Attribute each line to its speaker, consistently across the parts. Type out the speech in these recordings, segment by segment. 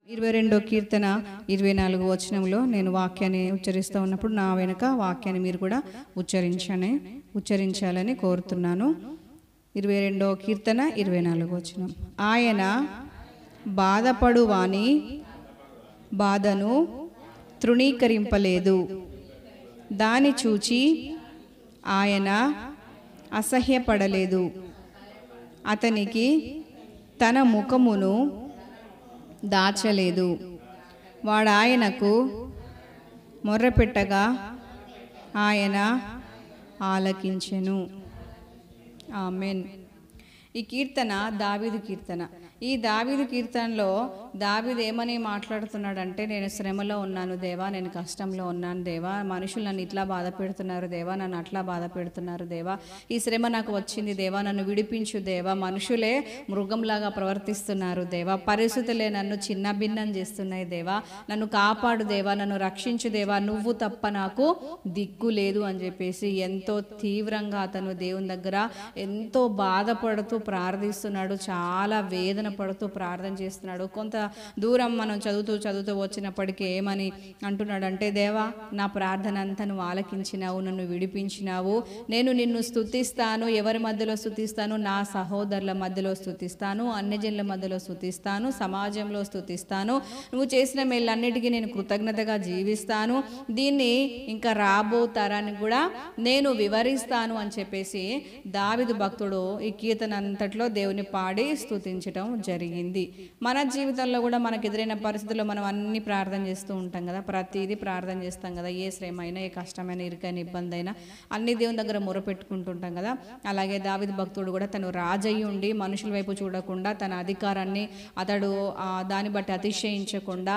Speaker 1: 22వ కీర్తన 24వ వచనంలో నేను వాక్యాన్ని ఉచ్చరిస్తూ ఉన్నప్పుడు నా వెనుక వాక్యాన్ని మీరు కూడా ఉచ్చరించాలని కోరుతున్నాను. 22వ కీర్తన 24వ వచనం. ఆయన బాధపడు వాని బాధను తృణీకరింపలేదు, దాని చూచి ఆయన అసహ్యపడలేదు. అతనికి తన ముఖమును దాచలేదు. వాడు ఆయనకు మొర్రపెట్టగా ఆయన ఆలకించెను. ఆమెన్. ఈ కీర్తన దావీదు కీర్తన. ఈ దావీదు కీర్తనలో దావీదు ఏమని మాట్లాడుతున్నాడంటే, నేను శ్రమలో ఉన్నాను దేవా, నేను కష్టంలో ఉన్నాను దేవా, మనుషులు నన్ను ఇట్లా బాధ పెడుతున్నారు దేవా, నన్ను అట్లా బాధ పెడుతున్నారు దేవా, ఈ శ్రమ నాకు వచ్చింది దేవా, నన్ను విడిపించు దేవా, మనుషులే మృగంలాగా ప్రవర్తిస్తున్నారు దేవా, పరిస్థితులే నన్ను చిన్న భిన్నం చేస్తున్నాయి దేవా, నన్ను కాపాడు దేవా, నన్ను రక్షించు దేవా, నువ్వు తప్ప నాకు దిక్కు లేదు అని చెప్పేసి ఎంతో తీవ్రంగా అతను దేవుని దగ్గర ఎంతో బాధపడుతూ ప్రార్థిస్తున్నాడు. చాలా వేదన పడుతూ ప్రార్థన చేస్తున్నాడు. కొంత దూరం మనం చదువుతూ వచ్చినప్పటికీ ఏమని అంటున్నాడంటే, దేవా నా ప్రార్థన అంతా నువ్వు ఆలకించినావు, నన్ను విడిపించినావు, నేను నిన్ను స్తుతిస్తాను. ఎవరి మధ్యలో స్తుతిస్తాను? నా సహోదరుల మధ్యలో స్తుతిస్తాను, అన్యజనుల మధ్యలో స్తుతిస్తాను, సమాజంలో స్తుతిస్తాను, నువ్వు చేసిన మేలన్నిటికీ నేను కృతజ్ఞతగా జీవిస్తాను, దీన్ని ఇంకా రాబో తరానికి కూడా నేను వివరిస్తాను అని చెప్పేసి దావీదు భక్తుడు ఈ కీర్తన అంతట్లో దేవుని పాడి స్తుతించటం జరిగింది. మన జీవితంలో కూడా మనకు ఎదురైన పరిస్థితుల్లో మనం అన్ని ప్రార్థన చేస్తూ ఉంటాం కదా, ప్రతిదీ ప్రార్థన చేస్తాం కదా, ఏ శ్రమ అయినా, ఏ కష్టమైన, ఇరుకైన, ఇబ్బంది అయినా అన్ని దేవుని దగ్గర మొరపెట్టుకుంటుంటాం కదా. అలాగే దావీదు భక్తుడు కూడా తను రాజయ్యి ఉండి మనుషుల వైపు చూడకుండా తన అధికారాన్ని అతడు దాన్ని బట్టి అతిశయించకుండా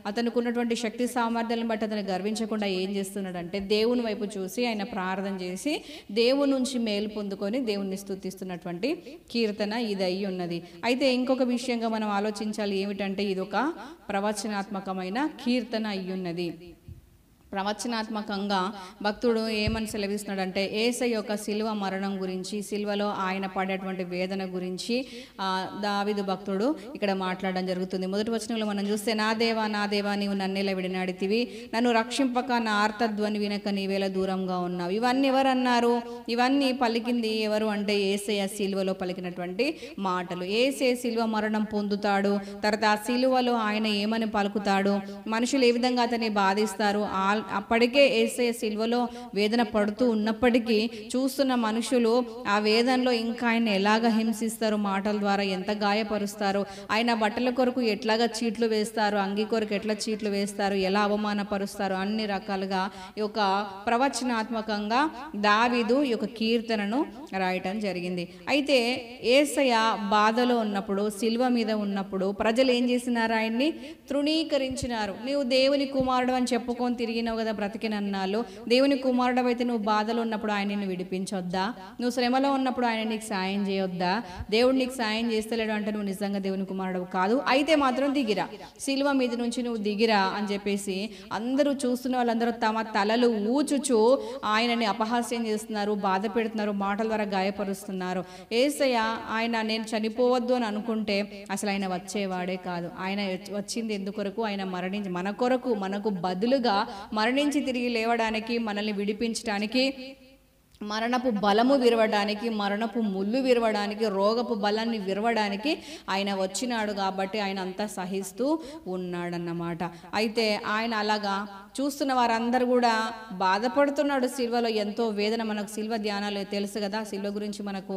Speaker 1: అతనికి ఉన్నటువంటి శక్తి సామర్థ్యాలను బట్టి అతను గర్వించకుండా ఏం చేస్తున్నాడంటే దేవుని వైపు చూసి ఆయన ప్రార్థన చేసి దేవుని నుంచి మేలు పొందుకొని దేవుణ్ణి స్తుతిస్తున్నటువంటి కీర్తన ఇది అయి ఉన్నది. అయితే ఇంకొక విషయంగా మనం ఆలోచించాలి ఏమిటంటే, ఇది ఒక ప్రవచనాత్మకమైన కీర్తన అయ్యున్నది. ప్రవచనాత్మకంగా భక్తుడు ఏమని సెలవిస్తున్నాడంటే, యేసయ్య యొక్క శిలువ మరణం గురించి, శిలువలో ఆయన పడేటువంటి వేదన గురించి దావీదు భక్తుడు ఇక్కడ మాట్లాడడం జరుగుతుంది. మొదటి వచనంలో మనం చూస్తే, నా దేవా నా దేవా నీవు నన్నేలా విడనాడితివి, నన్ను రక్షింపక నా ఆర్తధ్వని వినక నీవేళ దూరంగా ఉన్నావు. ఇవన్నీ ఎవరు అన్నారు? ఇవన్నీ పలికింది ఎవరు అంటే యేసయ్య శిలువలో పలికినటువంటి మాటలు. యేసయ్య శిలువ మరణం పొందుతాడు, తర్వాత ఆ శిలువలో ఆయన ఏమని పలుకుతాడు, మనుషులు ఏ విధంగా అతన్ని బాధిస్తారు, అప్పటికే యేసయ్య శిలువలో వేదన పడుతూ ఉన్నప్పటికీ చూస్తున్న మనుషులు ఆ వేదనలో ఇంకా ఆయన ఎలాగ హింసిస్తారు, మాటల ద్వారా ఎంత గాయపరుస్తారు, ఆయన బట్టల కొరకు ఎట్లాగా చీట్లు వేస్తారు, అంగి కొరకు ఎట్లా చీట్లు వేస్తారు, ఎలా అవమానపరుస్తారు, అన్ని రకాలుగా ఈ యొక్క ప్రవచనాత్మకంగా దావీదు ఈ యొక్క కీర్తనను రాయటం జరిగింది. అయితే యేసయ్య బాధలో ఉన్నప్పుడు, శిలువ మీద ఉన్నప్పుడు ప్రజలు ఏం చేసినారు? ఆయన్ని తృణీకరించినారు. నీవు దేవుని కుమారుడు అని చెప్పుకొని తిరిగినావు కదా బ్రతికినన్నాళ్ళు, దేవుని కుమారుడు అయితే నువ్వు బాధలో ఉన్నప్పుడు ఆయన నిన్ను విడిపించొద్దా? నువ్వు శ్రమలో ఉన్నప్పుడు ఆయన నీకు సాయం చేయొద్దా? దేవుడు నీకు సాయం చేస్తలేడు అంటే నువ్వు నిజంగా దేవుని కుమారుడు కాదు. అయితే మాత్రం దిగిరా, శిలువ మీద నుంచి నువ్వు దిగిరా అని చెప్పేసి అందరూ చూస్తున్న వాళ్ళందరూ తమ తలలు ఊచుచు ఆయనని అపహాస్యం చేస్తున్నారు, బాధ పెడుతున్నారు, మాటల ద్వారా గాయపరుస్తున్నారు. యేసయ్య ఆయన నేను చనిపోవద్దు అని అనుకుంటే అసలు ఆయన వచ్చేవాడే కాదు. ఆయన వచ్చింది ఎందుకొరకు? ఆయన మరణించి మన కొరకు, మనకు బదులుగా మరణించి తిరిగి లేవడానికి, మనల్ని విడిపించడానికి, మరణపు బలము విరవడానికి, మరణపు ముళ్ళు విరవడానికి, రోగపు బలాన్ని విరవడానికి ఆయన వచ్చినాడు. కాబట్టి ఆయన అంతా సహిస్తూ ఉన్నాడన్నమాట. అయితే ఆయన అలాగా చూస్తున్న వారందరూ కూడా బాధపడుతున్నాడు. సిల్వలో ఎంతో వేదన. మనకు సిల్వ ధ్యానాలు తెలుసు కదా, సిల్వ గురించి మనకు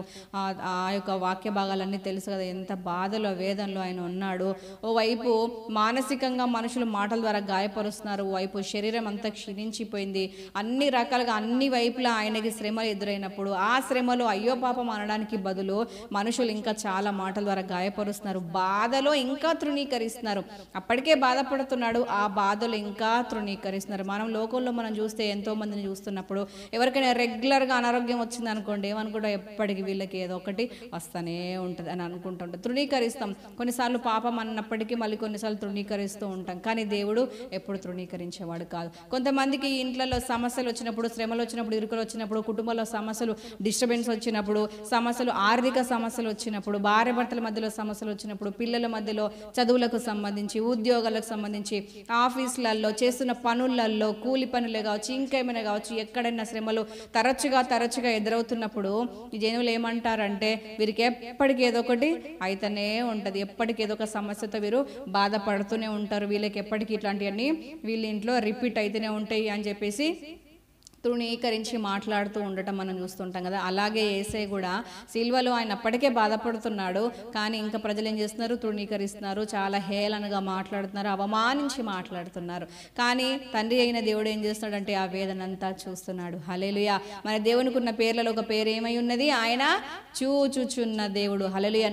Speaker 1: ఆ యొక్క వాక్య భాగాలన్నీ తెలుసు కదా, ఎంత బాధలో వేదనలో ఆయన ఉన్నాడు. ఓవైపు మానసికంగా మనుషులు మాటల ద్వారా గాయపరుస్తున్నారు, ఓవైపు శరీరం అంతా క్షీణించిపోయింది. అన్ని రకాలుగా అన్ని వైపులా ఆయనకి శ్రమ ఎదురైనప్పుడు ఆ శ్రమలో అయ్యో పాపం అనడానికి బదులు మనుషులు ఇంకా చాలా మాటల ద్వారా గాయపరుస్తున్నారు, బాధలో ఇంకా తృణీకరిస్తున్నారు. అప్పటికే బాధపడుతున్నాడు, ఆ బాధలో ఇంకా తృణీకరిస్తున్నారు. మనం లోకంలో మనం చూస్తే ఎంతో మందిని చూస్తున్నప్పుడు ఎవరికైనా రెగ్యులర్గా అనారోగ్యం వచ్చింది అనుకోండి, ఏమనుకుంటా ఎప్పటికీ వీళ్ళకి ఏదో ఒకటి వస్తూనే ఉంటుంది అని అనుకుంటుంటాం, తృణీకరిస్తాం. కొన్నిసార్లు పాపం అన్నప్పటికీ మళ్ళీ కొన్నిసార్లు తృణీకరిస్తూ ఉంటాం. కానీ దేవుడు ఎప్పుడు తృణీకరించేవాడు కాదు. కొంతమందికి ఇంట్లలో సమస్యలు వచ్చినప్పుడు, శ్రమలు వచ్చినప్పుడు, ఇరుకలు వచ్చినప్పుడు, కుటుంబ కుటుంబంలో సమస్యలు డిస్టర్బెన్స్ వచ్చినప్పుడు, సమస్యలు ఆర్థిక సమస్యలు వచ్చినప్పుడు, భార్య భర్తల మధ్యలో సమస్యలు వచ్చినప్పుడు, పిల్లల మధ్యలో చదువులకు సంబంధించి, ఉద్యోగాలకు సంబంధించి, ఆఫీసులలో చేస్తున్న పనులలో, కూలి పనులే కావచ్చు, ఇంకేమైనా కావచ్చు, ఎక్కడైనా శ్రమలు తరచుగా ఎదురవుతున్నప్పుడు ఈ జనులు ఏమంటారంటే వీరికి ఎప్పటికీ ఏదో ఒకటి అయితేనే ఉంటుంది, ఎప్పటికీ ఏదో ఒక సమస్యతో వీరు బాధపడుతూనే ఉంటారు, వీళ్ళకి ఎప్పటికీ ఇట్లాంటివన్నీ వీళ్ళ ఇంట్లో రిపీట్ అయితేనే ఉంటాయి అని చెప్పేసి తృణీకరించి మాట్లాడుతూ ఉండటం మనం చూస్తుంటాం కదా. అలాగే యేసయ్య కూడా సిలువలో ఆయన అప్పటికే బాధపడుతున్నాడు, కానీ ఇంకా ప్రజలు ఏం చేస్తున్నారు, తృణీకరిస్తున్నారు, చాలా హేళనగా మాట్లాడుతున్నారు, అవమానించి మాట్లాడుతున్నారు. కానీ తండ్రి అయిన దేవుడు ఏం చేస్తున్నాడంటే ఆ వేదనంతా చూస్తున్నాడు. హల్లెలూయా. మన దేవునికి ఉన్న పేర్లలో ఒక పేరు ఏమై ఉన్నది, ఆయన చూచుచున్న దేవుడు. హల్లెలూయా.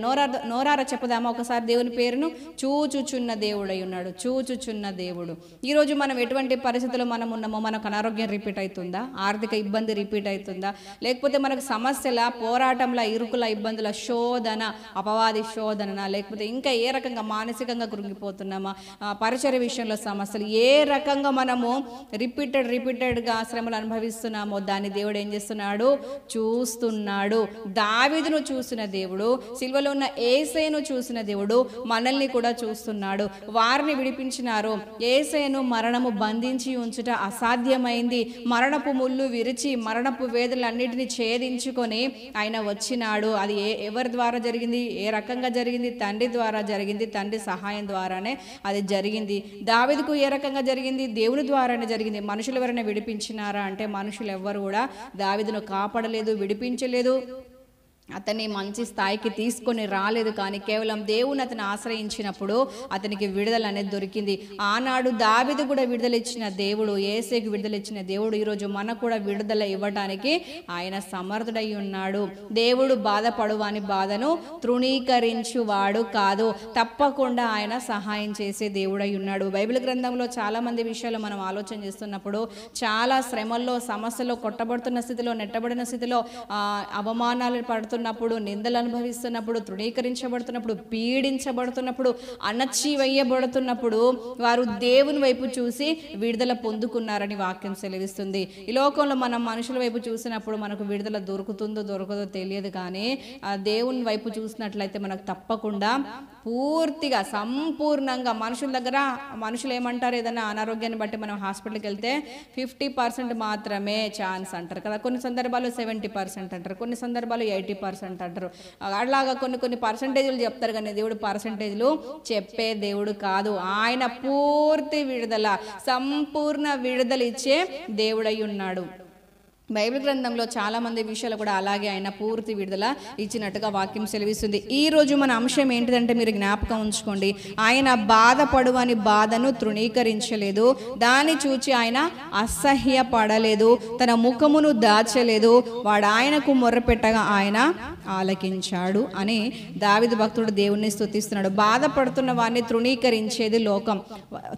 Speaker 1: నోరార చెప్పదామా ఒకసారి దేవుని పేరును? చూచుచున్న దేవుడై ఉన్నాడు, చూచుచున్న దేవుడు. ఈరోజు మనం ఎటువంటి పరిస్థితుల్లో మనం ఉన్నామో, మనకు అనారోగ్యం రిపీట్ అవుతుందా, ఆర్థిక ఇబ్బంది రిపీట్ అవుతుందా, లేకపోతే మనకు సమస్యల పోరాటంల ఇరుకుల ఇబ్బందుల శోధన, అపవాది శోధన, లేకపోతే ఇంకా ఏ రకంగా మానసికంగా కృంగిపోతున్నామా, పరిచర్య విషయంలో సమస్యలు, ఏ రకంగా మనము రిపీటెడ్గా శ్రమలు అనుభవిస్తున్నామో దాన్ని దేవుడు ఏం చేస్తున్నాడు, చూస్తున్నాడు. దావీదును చూసిన దేవుడు, సిలువలో ఉన్న యేసయ్యను చూసిన దేవుడు మనల్ని కూడా చూస్తున్నాడు. వారిని విడిపించినారు. యేసయ్యను మరణము బంధించి ఉంచుట అసాధ్యమైంది, మరణపు ముళ్ళు విరిచి మరణపు వేదనలన్నిటిని ఛేదించుకొని ఆయన వచ్చినాడు. అది ఎవరి ద్వారా జరిగింది, ఏ రకంగా జరిగింది? తండ్రి ద్వారా జరిగింది, తండ్రి సహాయం ద్వారానే అది జరిగింది. దావీదుకు ఏ రకంగా జరిగింది? దేవుని ద్వారానే జరిగింది. మనుషులు ఎవరైనా విడిపించినారా అంటే మనుషులు ఎవ్వరు కూడా దావీదును కాపాడలేదు, విడిపించలేదు, అతన్ని మంచి స్థాయికి తీసుకొని రాలేదు. కానీ కేవలం దేవుని అతను ఆశ్రయించినప్పుడు అతనికి విడుదల అనేది దొరికింది. ఆనాడు దావీదు కూడా విడుదల ఇచ్చిన దేవుడు, యేసయ్యకు విడుదల ఇచ్చిన దేవుడు ఈరోజు మనకు కూడా విడుదల ఇవ్వడానికి ఆయన సమర్థుడై ఉన్నాడు. దేవుడు బాధపడువాని బాధను తృణీకరించువాడు కాదు, తప్పకుండా ఆయన సహాయం చేసే దేవుడై ఉన్నాడు. బైబిల్ గ్రంథంలో చాలా మంది విషయాలు మనం ఆలోచన చేస్తున్నప్పుడు, చాలా శ్రమల్లో, సమస్యలో, కొట్టబడుతున్న స్థితిలో, నెట్టబడిన స్థితిలో, అవమానాలు పడుతున్నప్పుడు, నిందలు అనుభవిస్తున్నప్పుడు, తృణీకరించబడుతున్నప్పుడు, పీడించబడుతున్నప్పుడు, అణచివేయబడుతున్నప్పుడు వారు దేవుని వైపు చూసి విడుదల పొందుకున్నారని వాక్యం సెలవిస్తుంది. ఈ లోకంలో మనం మనుషుల వైపు చూసినప్పుడు మనకు విడుదల దొరకదో తెలియదు, కానీ ఆ దేవుని వైపు చూసినట్లయితే మనకు తప్పకుండా పూర్తిగా సంపూర్ణంగా, మనుషుల దగ్గర మనుషులు ఏమంటారు, ఏదైనా అనారోగ్యాన్ని బట్టి మనం హాస్పిటల్కి వెళ్తే 50% మాత్రమే ఛాన్స్ అంటారు కదా, కొన్ని సందర్భాల్లో 70% అంటారు, కొన్ని సందర్భాల్లో 80% అంటారు. అలాగా కొన్ని పర్సంటేజ్లు చెప్తారు, కానీ దేవుడు పర్సంటేజ్లు చెప్పే దేవుడు కాదు. ఆయన పూర్తి విడుదల, సంపూర్ణ విడుదల ఇచ్చే దేవుడై ఉన్నాడు. బైబిల్ గ్రంథంలో చాలా మంది విషయాలు కూడా అలాగే ఆయన పూర్తి విడుదల ఇచ్చినట్టుగా వాక్యం సెలవిస్తుంది. ఈ రోజు మన అంశం ఏంటిదంటే, మీరు జ్ఞాపకం ఉంచుకోండి, ఆయన బాధపడువని బాధను తృణీకరించలేదు, దాన్ని చూచి ఆయన అసహ్యపడలేదు, తన ముఖమును దాచలేదు, వాడు ఆయనకు మొర్రపెట్టగా ఆయన ఆలకించాడు అని దావీదు భక్తుడు దేవుణ్ణి స్తుతిస్తున్నాడు. బాధపడుతున్న వారిని తృణీకరించేది లోకం.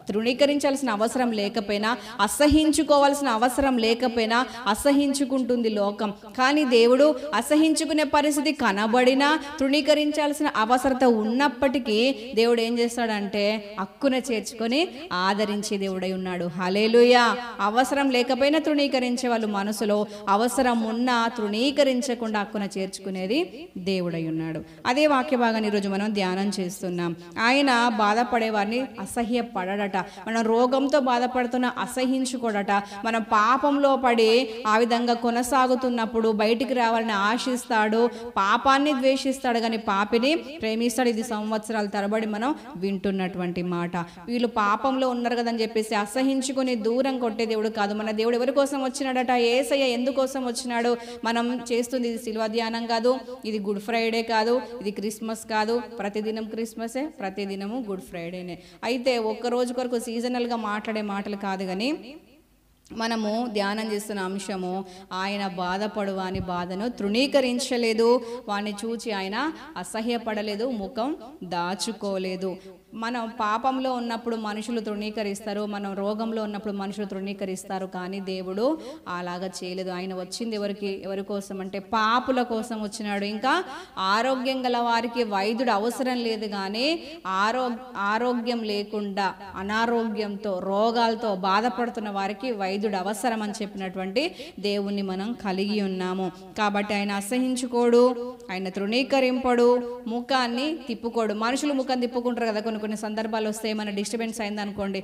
Speaker 1: తృణీకరించాల్సిన అవసరం లేకపోయినా, అసహించుకోవాల్సిన అవసరం లేకపోయినా అసహించుకుంటుంది లోకం. కానీ దేవుడు అసహించుకునే పరిస్థితి కనబడినా, తృణీకరించాల్సిన అవసరత ఉన్నప్పటికీ దేవుడు ఏం చేస్తాడంటే హక్కున చేర్చుకొని ఆదరించే దేవుడై ఉన్నాడు. హల్లెలూయా. అవసరం లేకపోయినా తృణీకరించే వాళ్ళు మనసులో, అవసరం ఉన్నా తృణీకరించకుండా హక్కున చేర్చుకునేది దేవుడై ఉన్నాడు. అదే వాక్య భాగాన్ని ఈరోజు మనం ధ్యానం చేస్తున్నాం. ఆయన బాధపడే వారిని అసహ్యపడట, మనం రోగంతో బాధపడుతున్న అసహించుకోడట, మనం పాపంలో పడి ఆ విధంగా కొనసాగుతున్నప్పుడు బయటికి రావాలని ఆశిస్తాడు, పాపాన్ని ద్వేషిస్తాడు, కానీ పాపిని ప్రేమిస్తాడు. ఇది సంవత్సరాల తరబడి మనం వింటున్నటువంటి మాట. వీళ్ళు పాపంలో ఉన్నారు కదని చెప్పేసి అసహించుకుని దూరం కొట్టే దేవుడు కాదు. మన దేవుడు ఎవరి కోసం వచ్చినాడట? యేసయ్య ఎందుకోసం వచ్చినాడు? మనం చేస్తుంది ఇది సిలువ ధ్యానం కాదు, ఇది గుడ్ ఫ్రైడే కాదు, ఇది క్రిస్మస్ కాదు. ప్రతిదినం క్రిస్మసే, ప్రతిదినము గుడ్ ఫ్రైడేనే. అయితే ఒక్క రోజు కొరకు సీజనల్గా మాట్లాడే మాటలు కాదు, కానీ మనము ధ్యానం చేస్తున్న అంశము, ఆయన బాధపడు వాని బాధను తృణీకరించలేదు, వాని చూచి ఆయన అసహ్యపడలేదు, ముఖం దాచుకోలేదు. మనం పాపంలో ఉన్నప్పుడు మనుషులు తృణీకరిస్తారు, మనం రోగంలో ఉన్నప్పుడు మనుషులు తృణీకరిస్తారు, కానీ దేవుడు అలాగా చేయలేదు. ఆయన వచ్చింది ఎవరి కోసం అంటే పాపుల కోసం వచ్చినాడు. ఇంకా ఆరోగ్యం గల వారికి వైద్యుడు అవసరం లేదు, కానీ ఆరోగ్యం లేకుండా అనారోగ్యంతో రోగాలతో బాధపడుతున్న వారికి వైద్యుడు అవసరం అని చెప్పినటువంటి దేవుణ్ణి మనం కలిగి ఉన్నాము. కాబట్టి ఆయన అసహించుకోడు, ఆయన తృణీకరింపడు, ముఖాన్ని తిప్పుకోడు. మనుషులు ముఖం తిప్పుకుంటారు కదా, కొన్ని సందర్భాలు వస్తే మన డిస్టర్బెన్స్ అయింది అనుకోండి,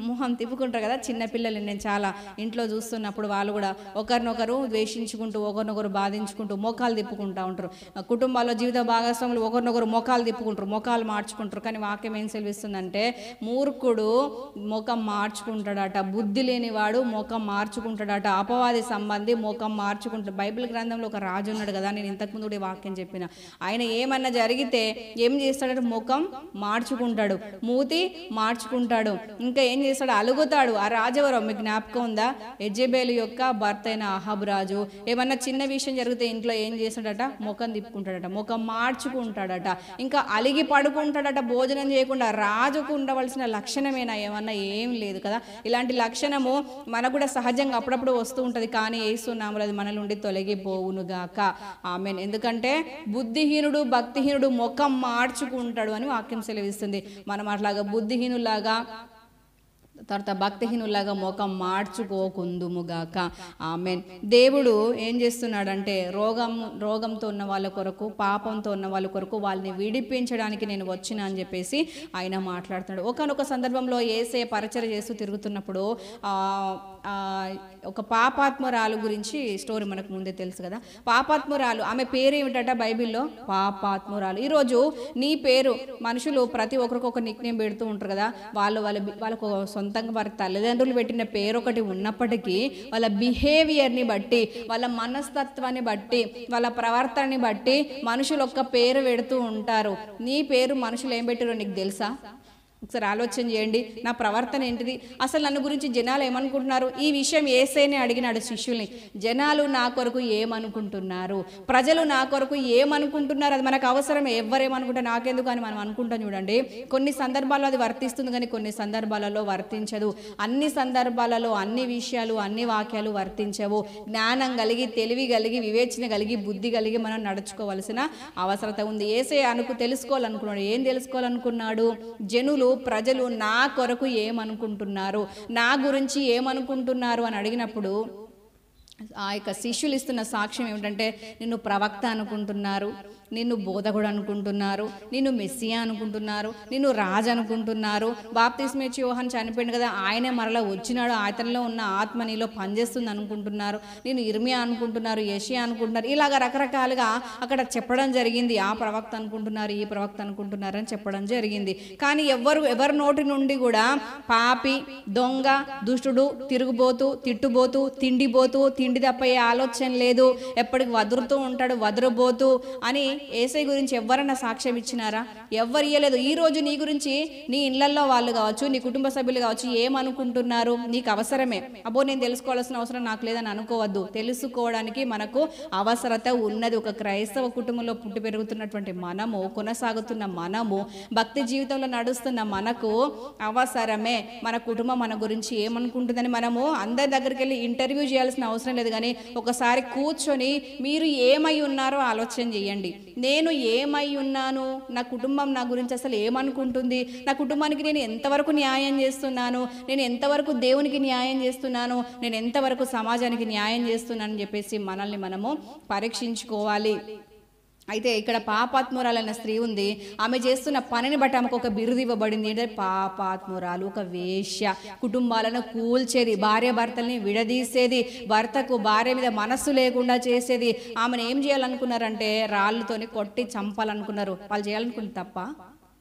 Speaker 1: ముఖం తిప్పుకుంటారు కదా. చిన్నపిల్లలు నేను చాలా ఇంట్లో చూస్తున్నప్పుడు వాళ్ళు కూడా ఒకరినొకరు ద్వేషించుకుంటూ ఒకరినొకరు బాధించుకుంటూ ముఖాలు తిప్పుకుంటూ ఉంటారు. కుటుంబాల్లో జీవిత భాగస్వాములు ఒకరినొకరు ముఖాలు తిప్పుకుంటారు, ముఖాలు మార్చుకుంటారు. కానీ వాక్యం ఏం సెలవిస్తుందంటే మూర్ఖుడు ముఖం మార్చుకుంటాడట, బుద్ధి లేనివాడు ముఖం మార్చుకుంటాడట, అపవాది సంబంధి ముఖం మార్చుకుంటాడు. బైబిల్ గ్రంథంలో ఒక రాజు ఉన్నాడు కదా, నేను ఇంతకుముందు కూడా వాక్యం చెప్పిన, ఆయన ఏమన్నా జరిగితే ఏం చేస్తాడంటే ముఖం మార్చుకుంటాడు, మూతి మార్చుకుంటాడు, ఇంకా ఏం చేస్తాడు అలుగుతాడు. ఆ రాజెవరో మీకు జ్ఞాపకం ఉందా? యెజెబెలు యొక్క భర్త అయిన అహాబు రాజు. ఏమన్నా చిన్న విషయం జరిగితే ఇంట్లో ఏం చేస్తాడట? ముఖం తిప్పుకుంటాడట, ముఖం మార్చుకుంటాడట, ఇంకా అలిగి పడుకుంటాడట భోజనం చేయకుండా. రాజుకు ఉండవలసిన లక్షణమేనా ఏమన్నా? ఏం లేదు కదా. ఇలాంటి లక్షణము మనకు కూడా సహజంగా అప్పుడప్పుడు వస్తూ ఉంటుంది, కానీ యేసు నామములో అది మన నుండి తొలగిపోవునుగాక. ఆమేన్. ఎందుకంటే బుద్ధిహీనుడు భక్తిహీనుడు ముఖం మార్చుకుంటాడు అని వాక్యం సెలవిస్తుంది. మనం అట్లాగా బుద్ధిహీనులాగా తర్వాత భక్తిహీనులాగా ముఖం మార్చుకోకుందుముగాక. ఆమేన్. దేవుడు ఏం చేస్తున్నాడంటే రోగంతో ఉన్న వాళ్ళ కొరకు, పాపంతో ఉన్న వాళ్ళ కొరకు వాళ్ళని విడిపించడానికి నేను వచ్చిన అని చెప్పేసి ఆయన మాట్లాడుతున్నాడు. ఒకనొక సందర్భంలో యేసయ్య పరిచర్య చేస్తూ తిరుగుతున్నప్పుడు ఒక పాపాత్మురాలు గురించి స్టోరీ మనకు ముందే తెలుసు కదా. పాపాత్మురాలు, ఆమె పేరు ఏమిటట బైబిల్లో? పాపాత్మురాలు. ఈరోజు నీ పేరు మనుషులు ప్రతి ఒక్కరికి ఒక నిక్ నేమ్ పెడుతూ ఉంటారు కదా. వాళ్ళకు సొంతంగా వారి తల్లిదండ్రులు పెట్టిన పేరు ఒకటి ఉన్నప్పటికీ వాళ్ళ బిహేవియర్ని బట్టి, వాళ్ళ మనస్తత్వాన్ని బట్టి, వాళ్ళ ప్రవర్తనని బట్టి మనుషులు ఒక్క పేరు పెడుతూ ఉంటారు. నీ పేరు మనుషులు ఏం పెట్టారో నీకు తెలుసా? ఒకసారి ఆలోచన చేయండి. నా ప్రవర్తన ఏంటిది? అసలు నన్ను గురించి జనాలు ఏమనుకుంటున్నారు? ఈ విషయం యేసయ్యనే అడిగినాడు శిష్యుల్ని. జనాలు నా కొరకు ఏమనుకుంటున్నారు, ప్రజలు నా కొరకు ఏమనుకుంటున్నారు, అది మనకు అవసరమే. ఎవరేమనుకుంటే నాకెందుకు అని మనం అనుకుంటాం. చూడండి, కొన్ని సందర్భాల్లో అది వర్తిస్తుంది, కానీ కొన్ని సందర్భాలలో వర్తించదు. అన్ని సందర్భాలలో అన్ని విషయాలు అన్ని వాక్యాలు వర్తించవు. జ్ఞానం కలిగి, తెలివి కలిగి, వివేచన కలిగి, బుద్ధి కలిగి మనం నడుచుకోవాల్సిన అవసరత ఉంది. యేసయ్య తెలుసుకోవాలనుకున్నాడు. ఏం తెలుసుకోవాలనుకున్నాడు? ప్రజలు నా కొరకు ఏమనుకుంటున్నారు, నా గురించి ఏమనుకుంటున్నారు అని అడిగినప్పుడు ఆ యొక్క శిష్యులు ఇస్తున్న సాక్ష్యం ఏమిటంటే, నిన్ను ప్రవక్త అనుకుంటున్నారు, నిన్ను బోధకుడు అనుకుంటున్నారు, నిన్ను మెస్సియా అనుకుంటున్నారు, నిన్ను రాజు అనుకుంటున్నారు. బాప్తిస్మా ఇచ్చి యోహాను చనిపోయింది కదా, ఆయనే మరలా వచ్చినాడు, అతనిలో ఉన్న ఆత్మ నీలో పనిచేస్తుంది అనుకుంటున్నారు, నేను ఇర్మియా అనుకుంటున్నారు, యెషయా అనుకుంటున్నారు. ఇలాగ రకరకాలుగా అక్కడ చెప్పడం జరిగింది. ఆ ప్రవక్త అనుకుంటున్నారు, ఈ ప్రవక్త అనుకుంటున్నారు అని చెప్పడం జరిగింది. కానీ ఎవరి నోటి నుండి కూడా పాపి, దొంగ, దుష్టుడు, తిరుగుబోతూ, తిట్టుబోతూ, తిండిపోతూ, తిండి తప్పయ్యే ఆలోచన లేదు, ఎప్పటికి వదురుతూ ఉంటాడు, వదరబోతూ అని యేసయ్య గురించి ఎవరన్నా సాక్ష్యం ఇచ్చినారా? ఎవ్వరు ఇయ్యలేదు. ఈ రోజు నీ గురించి నీ ఇళ్లల్లో వాళ్ళు కావచ్చు, నీ కుటుంబ సభ్యులు కావచ్చు, ఏమనుకుంటున్నారు నీకు అవసరమే. అబ్బో నేను తెలుసుకోవాల్సిన అవసరం నాకు లేదని అనుకోవద్దు. తెలుసుకోవడానికి మనకు అవసరత ఉన్నది. ఒక క్రైస్తవ కుటుంబంలో పుట్టి పెరుగుతున్నటువంటి మనము, కొనసాగుతున్న మనము, భక్తి జీవితంలో నడుస్తున్న మనకు అవసరమే. మన కుటుంబం మన గురించి ఏమనుకుంటుందని మనము అందరి దగ్గరికి వెళ్ళి ఇంటర్వ్యూ చేయాల్సిన అవసరం లేదు. కానీ ఒకసారి కూర్చొని మీరు ఏమై ఉన్నారో ఆలోచన చేయండి. నేను ఏమై ఉన్నాను, నా కుటుంబం నా గురించి అసలు ఏమనుకుంటుంది, నా కుటుంబానికి నేను ఎంతవరకు న్యాయం చేస్తున్నాను, నేను ఎంతవరకు దేవునికి న్యాయం చేస్తున్నాను, నేను ఎంతవరకు సమాజానికి న్యాయం చేస్తున్నాను అని చెప్పేసి మనల్ని మనము పరీక్షించుకోవాలి. అయితే ఇక్కడ పాపాత్మురాలైన స్త్రీ ఉంది. ఆమె చేస్తున్న పనిని బట్టి ఆమెకు ఒక బిరుదు ఇవ్వబడింది. ఏంటంటే పాపాత్మురాలు, ఒక వేశ్య. కుటుంబాలను కూల్చేది, భార్య భర్తల్ని విడదీసేది, భర్తకు భార్య మీద మనస్సు లేకుండా చేసేది. ఆమెను ఏం చేయాలనుకున్నారంటే రాళ్ళతోని కొట్టి చంపాలనుకున్నారు. వాళ్ళు చేయాలనుకుంది తప్ప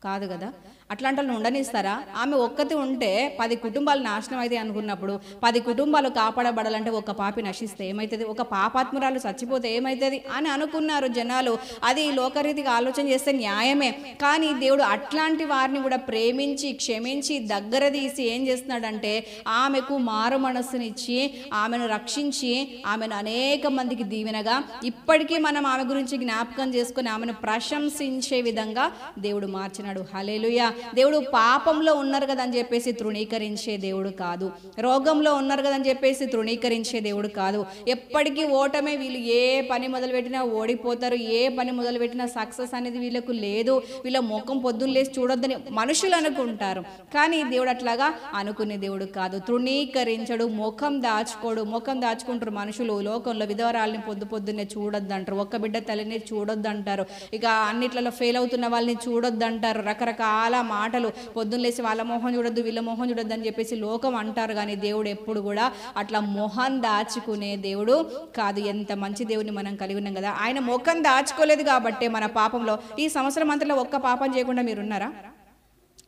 Speaker 1: కాదు కదా. అట్లాంటి వాళ్ళని ఉండనిస్తారా? ఆమె ఒక్కతి ఉంటే 10 కుటుంబాలు నాశనం అయితే అనుకున్నప్పుడు 10 కుటుంబాలు కాపాడబడాలంటే ఒక పాపి నశిస్తే ఏమవుతుంది, ఒక పాపాత్మురాలు చచ్చిపోతే ఏమవుతుంది అని అనుకున్నారు జనాలు. అది లోకరీతిగా ఆలోచన చేస్తే న్యాయమే. కానీ దేవుడు అట్లాంటి వారిని కూడా ప్రేమించి, క్షమించి, దగ్గర తీసి ఏం చేస్తున్నాడంటే ఆమెకు మారు మనస్సునిచ్చి, ఆమెను రక్షించి, ఆమెను అనేక మందికి దీవెనగా ఇప్పటికీ మనం ఆమె గురించి జ్ఞాపకం చేసుకుని ఆమెను ప్రశంసించే విధంగా దేవుడు మార్చినాడు. హల్లెలూయా. దేవుడు పాపంలో ఉన్నారు కదా అని చెప్పేసి తృణీకరించే దేవుడు కాదు, రోగంలో ఉన్నారు కదా అని చెప్పేసి తృణీకరించే దేవుడు కాదు. ఎప్పటికీ ఓటమే, వీళ్ళు ఏ పని మొదలుపెట్టినా ఓడిపోతారు, ఏ పని మొదలుపెట్టినా సక్సెస్ అనేది వీళ్ళకు లేదు, వీళ్ళ ముఖం పొద్దున్న లేసి చూడొద్దని మనుషులు అనుకుంటారు. కానీ దేవుడు అట్లాగా అనుకునే దేవుడు కాదు, తృణీకరించడు, ముఖం దాచుకోడు. ముఖం దాచుకుంటారు మనుషులు లోకంలో. విధవరాలని పొద్దున్నే చూడొద్దంటారు, ఒక్క బిడ్డ తల్లిని చూడొద్దంటారు, ఇక అన్నిట్లలో ఫెయిల్ అవుతున్న వాళ్ళని చూడొద్దంటారు, రకరకాల మాటలు. పొద్దున్న లేసి వాళ్ళ మొహం చూడొద్దు, వీళ్ళ మొహం చూడొద్దు అని చెప్పేసి లోకం అంటారు. కానీ దేవుడు ఎప్పుడు కూడా అట్లా మొహం దాచుకునే దేవుడు కాదు. ఎంత మంచి దేవుడిని మనం కలిగి ఉన్నాం కదా. ఆయన ముఖం దాచుకోలేదు కాబట్టి మన పాపంలో ఈ సంవత్సరం అంతలో ఒక్క పాపం చేయకుండా మీరున్నారా?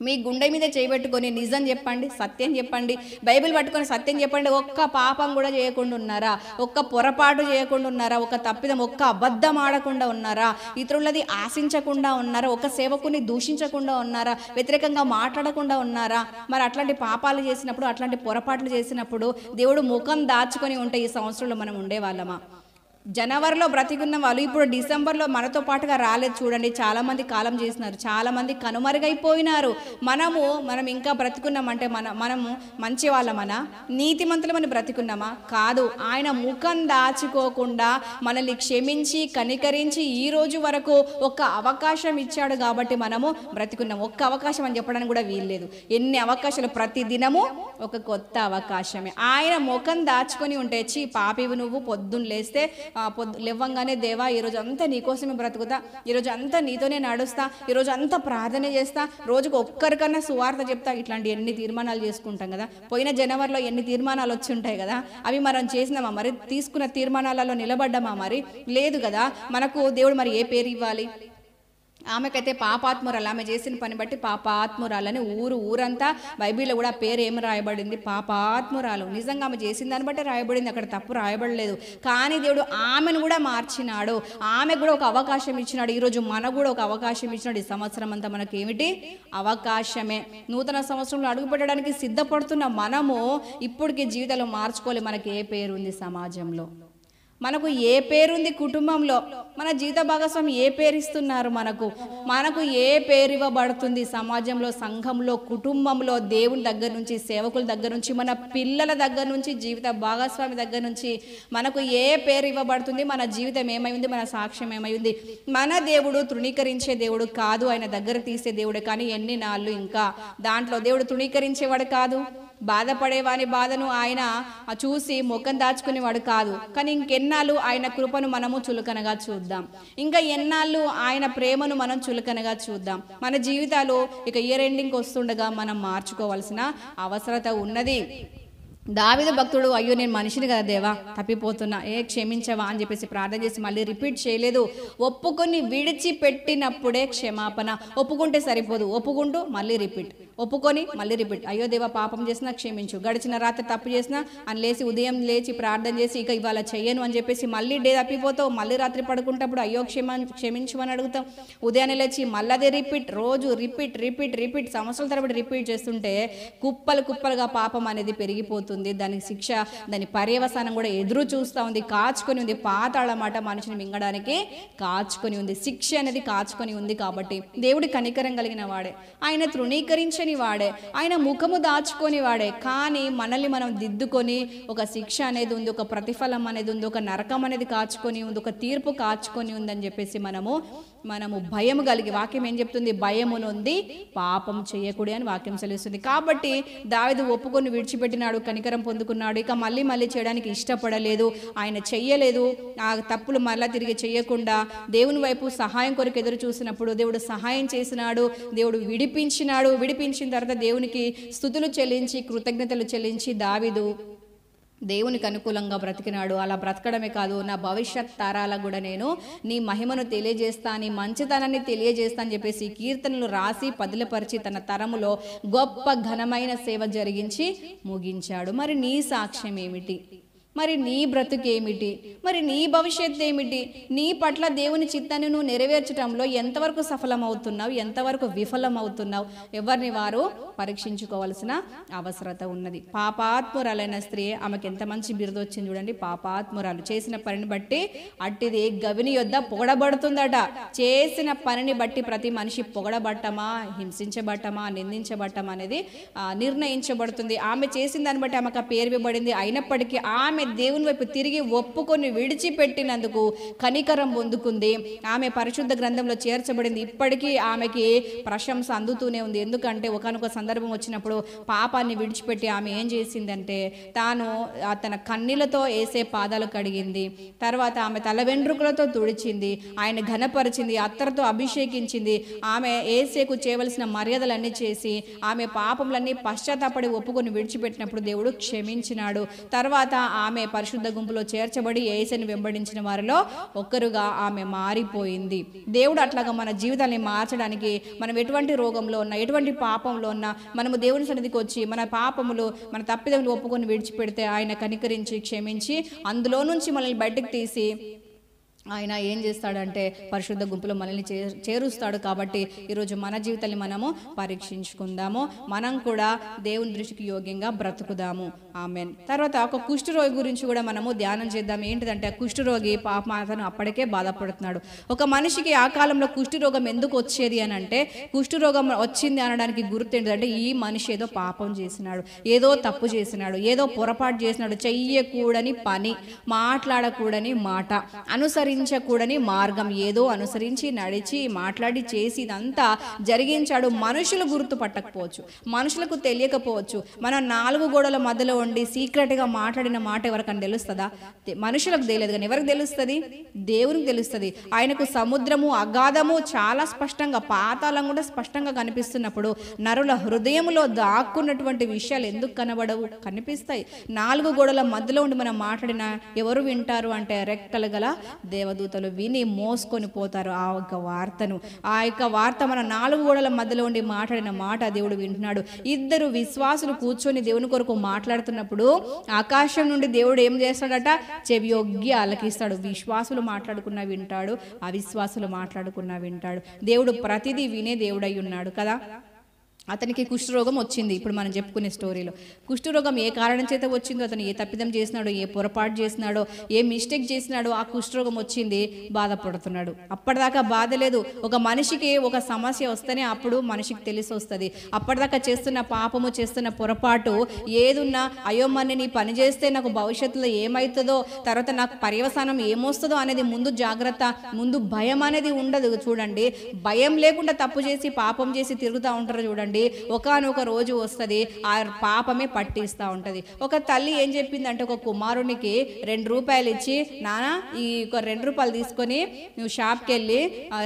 Speaker 1: మీ గుండె మీద చేయబెట్టుకొని నిజం చెప్పండి, సత్యం చెప్పండి, బైబిల్ పట్టుకొని సత్యం చెప్పండి. ఒక్క పాపం కూడా చేయకుండా ఉన్నారా? ఒక్క పొరపాటు చేయకుండా ఉన్నారా? ఒక తప్పిదం, ఒక్క అబద్ధం ఆడకుండా ఉన్నారా? ఇతరులది ఆశించకుండా ఉన్నారా? ఒక సేవకుని దూషించకుండా ఉన్నారా? వ్యతిరేకంగా మాట్లాడకుండా ఉన్నారా? మరి అట్లాంటి పాపాలు చేసినప్పుడు, అట్లాంటి పొరపాట్లు చేసినప్పుడు దేవుడు ముఖం దాచుకొని ఉంటే ఈ సంవత్సరంలో మనం ఉండేవాళ్ళమా? జనవరిలో బ్రతికున్న వాళ్ళు ఇప్పుడు డిసెంబర్లో మనతో పాటుగా రాలేదు. చూడండి, చాలామంది కాలం చేసినారు, చాలామంది కనుమరుగైపోయినారు. మనం ఇంకా బ్రతికున్నామంటే మనము మంచి వాళ్ళమనా, నీతిమంతులమని బ్రతికున్నామా? కాదు. ఆయన ముఖం దాచుకోకుండా మనల్ని క్షమించి కనికరించి ఈ రోజు వరకు ఒక అవకాశం ఇచ్చాడు కాబట్టి మనము బ్రతికున్నాం. ఒక్క అవకాశం అని చెప్పడానికి కూడా వీల్లేదు. ఎన్ని అవకాశాలు, ప్రతి దినము ఒక కొత్త అవకాశమే. ఆయన ముఖం దాచుకొని ఉంటే, పాపివి నువ్వు, పొద్దున్న లేస్తే లేవంగానే దేవా ఈరోజు అంతా నీకోసమే బ్రతుకుతా, ఈరోజు అంతా నీతోనే నడుస్తా, ఈరోజు అంతా ప్రార్థన చేస్తా, రోజుకు ఒక్కరికన్నా సువార్త చెప్తా, ఇట్లాంటి ఎన్ని తీర్మానాలు చేసుకుంటాం కదా. పోయిన జనవరిలో ఎన్ని తీర్మానాలు వచ్చి ఉంటాయి కదా, అవి మనం చేసినామా? మరి తీసుకున్న తీర్మానాలలో నిలబడ్డామా? మరి లేదు కదా. మనకు దేవుడు మరి ఏ పేరు ఇవ్వాలి? ఆమెకైతే పాపాత్మురాలు, ఆమె చేసిన పని బట్టి పాపాత్మురాలని ఊరంతా బైబిల్లో కూడా పేరు ఏమి రాయబడింది? పాపాత్మురాలు. నిజంగా ఆమె చేసిన దాన్ని బట్టి రాయబడింది, అక్కడ తప్పు రాయబడలేదు. కానీ దేవుడు ఆమెను కూడా మార్చినాడు, ఆమెకు కూడా ఒక అవకాశం ఇచ్చినాడు. ఈరోజు మనకు కూడా ఒక అవకాశం ఇచ్చినాడు. ఈ సంవత్సరం అంతా మనకి ఏమిటి? అవకాశమే. నూతన సంవత్సరంలో అడుగుపెట్టడానికి సిద్ధపడుతున్న మనము ఇప్పటికి జీవితంలో మార్చుకోవాలి. మనకి ఏ పేరు ఉంది సమాజంలో? మనకు ఏ పేరుంది కుటుంబంలో? మన జీవిత భాగస్వామి ఏ పేరు ఇస్తున్నారు? మనకు ఏ పేరు ఇవ్వబడుతుంది సమాజంలో, సంఘంలో, కుటుంబంలో, దేవుని దగ్గర నుంచి, సేవకుల దగ్గర నుంచి, మన పిల్లల దగ్గర నుంచి, జీవిత భాగస్వామి దగ్గర నుంచి మనకు ఏ పేరు ఇవ్వబడుతుంది? మన జీవితం ఏమైంది? మన సాక్ష్యం ఏమైంది? మన దేవుడు తృణీకరించే దేవుడు కాదు, ఆయన దగ్గర తీసే దేవుడే. కానీ ఎన్ని నాళ్ళు ఇంకా దాంట్లో దేవుడు తృణీకరించేవాడు కాదు, బాధపడేవాని బాధను ఆయన చూసి ముఖం దాచుకునేవాడు కాదు. కానీ ఇంకెన్నాళ్ళు ఆయన కృపను మనము చులకనగా చూద్దాం, ఇంకా ఎన్నాళ్ళు ఆయన ప్రేమను మనం చులకనగా చూద్దాం. మన జీవితాలు ఇక ఇయర్ ఎండింగ్కి వస్తుండగా మనం మార్చుకోవాల్సిన అవసరత ఉన్నది. దావీదు భక్తుడు, అయ్యో నేను మనిషిని కదా దేవా, తప్పిపోతున్నా, క్షమించవా అని చెప్పేసి ప్రార్థన చేసి మళ్ళీ రిపీట్ చేయలేదు. ఒప్పుకొని విడిచిపెట్టినప్పుడే క్షమాపణ. ఒప్పుకుంటే సరిపోదు, ఒప్పుకుంటూ మళ్ళీ రిపీట్, ఒప్పుకొని మళ్ళీ రిపీట్. అయ్యో దేవా పాపం చేసినా క్షమించు, గడిచిన రాత్రి తప్పు చేసినా అని లేచి ఉదయం లేచి ప్రార్థన చేసి ఇక ఇవాళ చెయ్యను అని చెప్పేసి మళ్ళీ తప్పిపోతావు. మళ్ళీ రాత్రి పడుకుంటప్పుడు అయ్యో క్షమించమని అడుగుతాం. ఉదయాన్నే లేచి మళ్ళీ అదే రిపీట్, రోజు రిపీట్ రిపీట్ రిపీట్, సంవత్సరాల తరబడి రిపీట్ చేస్తుంటే కుప్పలుగా పాపం అనేది పెరిగిపోతుంది. దానికి శిక్ష, దాని పర్యవసానం కూడా ఎదురు చూస్తూ ఉంది, కాచుకొని ఉంది. పాతాళమాట మనిషిని మింగడానికి కాచుకొని ఉంది, శిక్ష అనేది కాచుకొని ఉంది. కాబట్టి దేవుడి కనికరం కలిగిన వాడే, ఆయన తృణీకరించని వాడే, ఆయన ముఖము దాచుకొని వాడే. కానీ మనల్ని మనం దిద్దుకొని ఒక శిక్ష అనేది ఉంది, ఒక ప్రతిఫలం అనేది ఉంది, ఒక నరకం అనేది కాచుకొని ఉంది, ఒక తీర్పు కాచుకొని ఉందని చెప్పేసి మనము భయము కలిగి, వాక్యం ఏం చెప్తుంది? భయము నొంది పాపం చేయకూడదు అని వాక్యం సెలవిస్తుంది. కాబట్టి దావీదు ఒప్పుకొని విడిచిపెట్టినాడు, కనికరం పొందుకున్నాడు. ఇక మళ్ళీ చేయడానికి ఇష్టపడలేదు, ఆయన చెయ్యలేదు. ఆ తప్పులు మళ్ళా తిరిగి చేయకుండా దేవుని వైపు సహాయం కొరకు ఎదురు చూసినప్పుడు దేవుడు సహాయం చేసినాడు, దేవుడు విడిపించినాడు. విడిపించిన తర్వాత దేవునికి స్తుతులు చెల్లించి, కృతజ్ఞతలు చెల్లించి దావీదు దేవునికి అనుకూలంగా బ్రతికినాడు. అలా బ్రతకడమే కాదు, నా భవిష్యత్ తరాలకు కూడా నేను నీ మహిమను తెలియజేస్తా, నీ మంచితనాన్ని తెలియజేస్తా అని చెప్పేసి కీర్తనలు రాసి పదిలపరిచి తన తరములో గొప్ప ఘనమైన సేవ జరిగించి ముగించాడు. మరి నీ సాక్ష్యం ఏమిటి? మరి నీ బ్రతుకేమిటి, మరి నీ భవిష్యత్తు ఏమిటి? నీ పట్ల దేవుని చిత్తాన్ని నువ్వు నెరవేర్చడంలో ఎంతవరకు సఫలమవుతున్నావు, ఎంతవరకు విఫలమవుతున్నావు? ఎవరిని వారు పరీక్షించుకోవాల్సిన అవసరత ఉన్నది. పాపాత్మురాలైన స్త్రీ, ఆమెకి ఎంత మంచి బిరుదు వచ్చింది చూడండి, పాపాత్మురాలు. చేసిన పనిని బట్టి అట్టిది గవిని యొద్ద పొగడబడుతుందట. చేసిన పనిని బట్టి ప్రతి మనిషి పొగడబట్టమా, హింసించబట్టమా, నిందించబట్టమా అనేది నిర్ణయించబడుతుంది. ఆమె చేసిన దాన్ని బట్టి ఆమెకు ఆ పేరు ఇవ్వబడింది. అయినప్పటికీ ఆమె దేవుని వైపు తిరిగి ఒప్పుకొని విడిచిపెట్టినందుకు కనికరం పొందుకుంది. ఆమె పరిశుద్ధ గ్రంథంలో చేర్చబడింది. ఇప్పటికీ ఆమెకి ప్రశంస అందుతూనే ఉంది. ఎందుకంటే ఒకానొక సందర్భం వచ్చినప్పుడు పాపాన్ని విడిచిపెట్టి ఆమె ఏం చేసిందంటే, తాను తన కన్నీళ్లతో యేసే పాదాలు కడిగింది. తర్వాత ఆమె తల వెంట్రుకలతో తుడిచింది, ఆయన ఘనపరిచింది, అత్తరుతో అభిషేకించింది. ఆమె యేసేకు చేయవలసిన మర్యాదలన్నీ చేసి ఆమె పాపములన్నీ పశ్చాత్తాపడి ఒప్పుకొని విడిచిపెట్టినప్పుడు దేవుడు క్షమించినాడు. తర్వాత ఆమె పరిశుద్ధ గుంపులో చేర్చబడి యేసుని వెంబడించిన వారిలో ఒక్కరుగా ఆమె మారిపోయింది. దేవుడు అట్లాగా మన జీవితాన్ని మార్చడానికి, మనం ఎటువంటి రోగంలో ఉన్నా, ఎటువంటి పాపంలో ఉన్నా, మనము దేవుని సన్నిధికి వచ్చి మన పాపములు, మన తప్పిదములు ఒప్పుకొని విడిచిపెడితే ఆయన కనికరించి క్షమించి అందులో నుంచి మనల్ని బయటకు తీసి ఆయన ఏం చేస్తాడంటే పరిశుద్ధ గుంపులో మనల్ని చేరుస్తాడు. కాబట్టి ఈరోజు మన జీవితాన్ని మనము పరీక్షించుకుందాము, మనం కూడా దేవుని దృష్టికి యోగ్యంగా బ్రతుకుదాము. ఆమెన్. తర్వాత ఒక కుష్ఠరోగి గురించి కూడా మనము ధ్యానం చేద్దాం. ఏంటిదంటే ఆ కుష్ఠరోగి పాపం అతను అప్పటికే బాధపడుతున్నాడు. ఒక మనిషికి ఆ కాలంలో కుష్ఠరోగం ఎందుకు వచ్చేది అని అంటే, కుష్ఠరోగం వచ్చింది అనడానికి గుర్తు ఏంటంటే, ఈ మనిషి ఏదో పాపం చేసినాడు, ఏదో తప్పు చేసినాడు, ఏదో పొరపాటు చేసినాడు, చెయ్యకూడని పని, మాట్లాడకూడని మాట, అనుసరించకూడని మార్గం ఏదో అనుసరించి నడిచి మాట్లాడి చేసి ఇదంతా జరిగించాడు. మనుషులు గుర్తుపట్టకపోవచ్చు, మనుషులకు తెలియకపోవచ్చు. మనం 4 గోడల మధ్యలో ఉండి సీక్రెట్గా మాట్లాడిన మాట ఎవరికైనా తెలుస్తుందా? మనుషులకు తెలియదు, కానీ ఎవరికి తెలుస్తుంది? దేవునికి తెలుస్తుంది. ఆయనకు సముద్రము, అగాధము చాలా స్పష్టంగా, పాతాళం కూడా స్పష్టంగా కనిపిస్తున్నప్పుడు నరుల హృదయంలో దాక్కున్నటువంటి విషయాలు ఎందుకు కనబడవు? కనిపిస్తాయి. 4 గోడల మధ్యలో ఉండి మనం మాట్లాడిన ఎవరు వింటారు అంటే, రెక్కలు గల దేవదూతలు విని మోసుకొని పోతారు ఆ యొక్క వార్తను. ఆ యొక్క వార్త మన 4 గోడల మధ్యలో ఉండి మాట్లాడిన మాట దేవుడు వింటున్నాడు. 2 విశ్వాసులు కూర్చొని దేవుని కొరకు మాట్లాడుతున్నప్పుడు ఆకాశం నుండి దేవుడు ఏం చేస్తాడట? చెవియొగ్గి ఆలకిస్తాడు. విశ్వాసులు మాట్లాడుకున్నా వింటాడు, అవిశ్వాసులు మాట్లాడుకున్నా వింటాడు. దేవుడు ప్రతిదీ వినే దేవుడై ఉన్నాడు కదా. అతనికి కుష్ఠరోగం వచ్చింది. ఇప్పుడు మనం చెప్పుకునే స్టోరీలో కుష్ఠరోగం ఏ కారణం చేత వచ్చిందో, అతను ఏ తప్పిదం చేసినాడో, ఏ పొరపాటు చేసినాడో, ఏ మిస్టేక్ చేసినాడో ఆ కుష్ఠరోగం వచ్చింది, బాధపడుతున్నాడు. అప్పటిదాకా బాధ లేదు. ఒక మనిషికి ఒక సమస్య వస్తేనే అప్పుడు మనిషికి తెలిసి వస్తుంది. అప్పటిదాకా చేస్తున్న పాపము, చేస్తున్న పొరపాటు ఏదున్నా, అయ్యో మరి నీ పని చేస్తే నాకు భవిష్యత్తులో ఏమవుతుందో, తర్వాత నాకు పర్యవసానం ఏమొస్తుందో అనేది ముందు జాగ్రత్త, ముందు భయం అనేది ఉండదు. చూడండి, భయం లేకుండా తప్పు చేసి పాపం చేసి తిరుగుతూ ఉంటారు చూడండి. ఒకానొక రోజు వస్తుంది, ఆ పాపమే పట్టిస్తూ ఉంటుంది. ఒక తల్లి ఏం చెప్పిందంటే, ఒక కుమారునికి 2 రూపాయలు ఇచ్చి, నాన్న ఈ ఒక 2 రూపాయలు తీసుకొని నువ్వు షాప్కి వెళ్ళి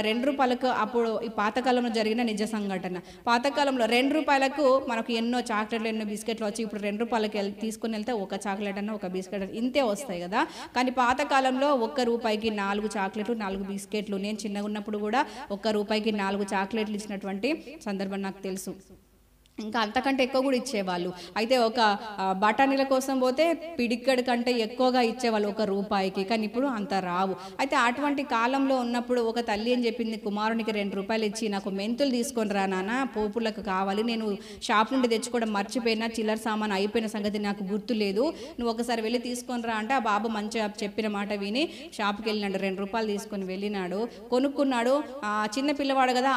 Speaker 1: 2 రూపాయలకు, అప్పుడు ఈ పాతకాలంలో జరిగిన నిజ సంఘటన, పాతకాలంలో 2 రూపాయలకు మనకు ఎన్నో చాక్లెట్లు, ఎన్నో బిస్కెట్లు వచ్చి, ఇప్పుడు 2 రూపాయలకి తీసుకొని వెళ్తే ఒక చాక్లెట్ అన్న, ఒక బిస్కెట్ ఇంతే వస్తాయి కదా. కానీ పాతకాలంలో 1 రూపాయికి 4 చాక్లెట్లు, 4 బిస్కెట్లు. నేను చిన్నగా ఉన్నప్పుడు కూడా 1 రూపాయికి 4 చాక్లెట్లు ఇచ్చినటువంటి సందర్భం నాకు తెలుసు. ఇంకా అంతకంటే ఎక్కువ కూడా ఇచ్చేవాళ్ళు. అయితే ఒక బఠానీల కోసం పోతే పిడిక్కడి కంటే ఎక్కువగా ఇచ్చేవాళ్ళు 1 రూపాయికి. కానీ ఇప్పుడు అంత రావు. అయితే అటువంటి కాలంలో ఉన్నప్పుడు ఒక తల్లి ఏం చెప్పింది, కుమారునికి 2 రూపాయలు ఇచ్చి, నాకు మెంతులు తీసుకొని రా నాన్న, పోపులకు కావాలి, నేను షాప్ నుండి తెచ్చుకోవడం మర్చిపోయినా, చిల్లర సామాన్ అయిపోయిన సంగతి నాకు గుర్తు లేదు, నువ్వు ఒకసారి వెళ్ళి తీసుకొని రా అంటే, ఆ బాబు మంచిగా చెప్పిన మాట విని షాప్కి వెళ్ళినాడు. 2 రూపాయలు తీసుకొని వెళ్ళినాడు, కొనుక్కున్నాడు. చిన్న పిల్లవాడు కదా,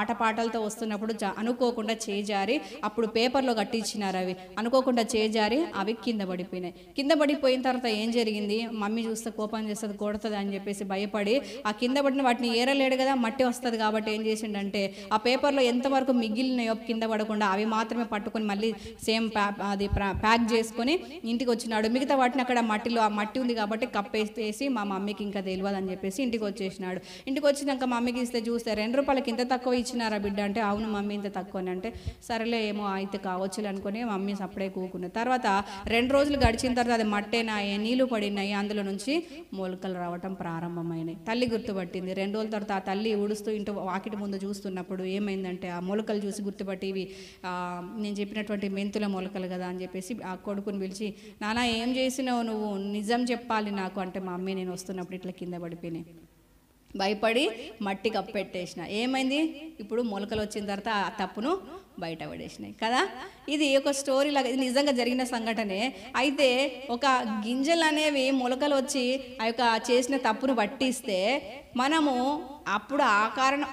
Speaker 1: ఆటపాటలతో వస్తున్నప్పుడు అనుకోకుండా చేజారి, అప్పుడు పేపర్లో కట్టించినారు. అవి అనుకోకుండా చేజారి అవి కింద పడిపోయినాయి. కింద పడిపోయిన తర్వాత ఏం జరిగింది, మమ్మీ చూస్తే కోపం చేస్తుంది, కొడుతుంది అని చెప్పేసి భయపడి ఆ కింద పడిన వాటిని ఏరలేడు కదా, మట్టి వస్తుంది కాబట్టి ఏం చేసిండంటే, ఆ పేపర్లో ఎంతవరకు మిగిలినాయో కింద పడకుండా అవి మాత్రమే పట్టుకొని మళ్ళీ సేమ్ అది ప్యాక్ చేసుకొని ఇంటికి వచ్చినాడు. మిగతా వాటిని అక్కడ మట్టిలో, ఆ మట్టి ఉంది కాబట్టి కప్పేసి మా మమ్మీకి ఇంకా తెలియదు అని చెప్పేసి ఇంటికి వచ్చేసినాడు. ఇంటికి వచ్చినాక మమ్మీకి ఇస్తే చూస్తే 2 రూపాయలకి ఇంత తక్కువ ఇచ్చినారా బిడ్డ అంటే, అవును మమ్మీ ఇంత తక్కువ అంటే, సరే సరేలే ఏమో అయితే కావచ్చులే అనుకుని మమ్మీ సప్పుడే కూకున్న తర్వాత 2 రోజులు గడిచిన తర్వాత అది మట్టేనాయి, నీళ్లు పడినాయి, అందులో నుంచి మొలకలు రావటం ప్రారంభమైనాయి. తల్లి గుర్తుపట్టింది. 2 రోజుల తర్వాత ఆ తల్లి ఊడుస్తూ ఇంటూ వాకిటి ముందు చూస్తున్నప్పుడు ఏమైందంటే ఆ మొలకలు చూసి గుర్తుపట్టి ఇవి నేను చెప్పినటువంటి మెంతుల మొలకలు కదా అని చెప్పేసి ఆ కొడుకుని పిలిచి, నాన్న ఏం చేసినావు నువ్వు, నిజం చెప్పాలి నాకు అంటే, మా అమ్మ నేను వస్తున్నప్పుడు ఇట్లా కింద పడిపోయినాయి, భయపడి మట్టి కప్పెట్టేసిన. ఏమైంది, ఇప్పుడు మొలకలు వచ్చిన తర్వాత ఆ తప్పును బయట పడేసినాయి కదా. ఇది ఒక స్టోరీ లాగా, ఇది నిజంగా జరిగిన సంఘటనే. అయితే ఒక గింజలు అనేవి మొలకలు వచ్చి ఆ యొక్క చేసిన తప్పును పట్టిస్తే మనము అప్పుడు ఆ కారణం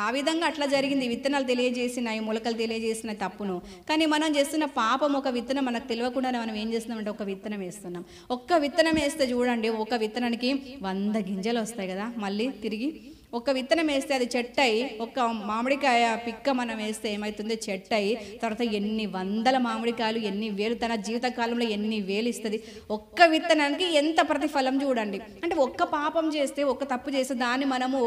Speaker 1: ఆ విధంగా అట్లా జరిగింది. విత్తనాలు తెలియజేసినాయి, మొలకలు తెలియజేసిన తప్పును. కానీ మనం చేస్తున్న పాపం ఒక విత్తనం మనకు తెలియకుండానే మనం ఏం చేస్తున్నామంటే ఒక విత్తనం వేస్తున్నాం. ఒక్క విత్తనం వేస్తే చూడండి, ఒక విత్తనానికి 100 గింజలు వస్తాయి కదా. మళ్ళీ తిరిగి ఒక విత్తనం వేస్తే అది చెట్టయి, ఒక మామిడికాయ పిక్క మనం వేస్తే ఏమవుతుంది, చెట్టయి తర్వాత ఎన్ని వందల మామిడికాయలు, ఎన్ని వేలు, తన జీవితకాలంలో ఎన్ని వేలు ఇస్తుంది. ఒక్క విత్తనానికి ఎంత ప్రతిఫలం చూడండి. అంటే ఒక్క పాపం చేస్తే, ఒక్క తప్పు చేస్తే దాన్ని మనము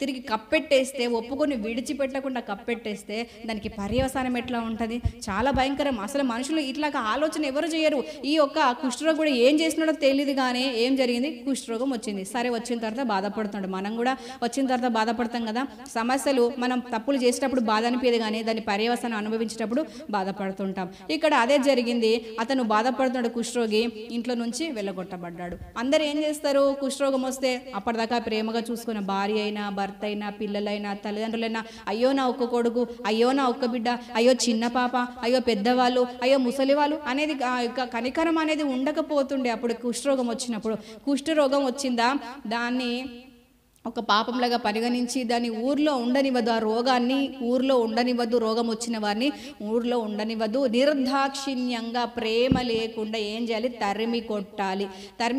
Speaker 1: తిరిగి కప్పెట్టేస్తే, ఒప్పుకొని విడిచిపెట్టకుండా కప్పెట్టేస్తే దానికి పర్యవసానం ఎట్లా ఉంటుంది, చాలా భయంకరం. అసలు మనుషులు ఇట్లాగా ఆలోచన ఎవరు చేయరు. ఈ యొక్క కుష్ఠరోగం కూడా ఏం చేసినాడో తెలియదు, కానీ ఏం జరిగింది, కుష్ఠరోగం వచ్చింది. సరే వచ్చిన తర్వాత బాధపడుతున్నాడు. మనం కూడా వచ్చిన తర్వాత బాధపడతాం కదా. సమస్యలు మనం తప్పులు చేసేటప్పుడు బాధ అనిపించదు, కానీ దాని పర్యవసానం అనుభవించేటప్పుడు బాధపడుతుంటాం. ఇక్కడ అదే జరిగింది. అతను బాధపడుతున్నాడు, కుష్ఠరోగి, ఇంట్లో నుంచి వెళ్ళగొట్టబడ్డాడు. అందరు ఏం చేస్తారు, కుష్ఠరోగం వస్తే అప్పటిదాకా ప్రేమగా చూసుకున్న భార్య అయినా, భర్త అయినా, పిల్లలైనా, తల్లిదండ్రులైనా, అయ్యో నా ఒక్క కొడుకు, అయ్యో నా ఒక్క బిడ్డ, అయ్యో చిన్న పాప, అయ్యో పెద్దవాళ్ళు, అయ్యో ముసలి వాళ్ళు అనేది కనికరం అనేది ఉండకపోతుండే. అప్పుడు కుష్ఠరోగం వచ్చినప్పుడు, కుష్ఠరోగం వచ్చిందా దాన్ని ఒక పాపంలాగా పరిగణించి దాన్ని ఊర్లో ఉండనివ్వదు, ఆ రోగాన్ని ఊర్లో ఉండనివ్వద్దు, రోగం వచ్చిన వారిని ఊర్లో ఉండనివ్వద్దు. నిర్దాక్షిణ్యంగా ప్రేమ లేకుండా ఏం చేయాలి, తరిమి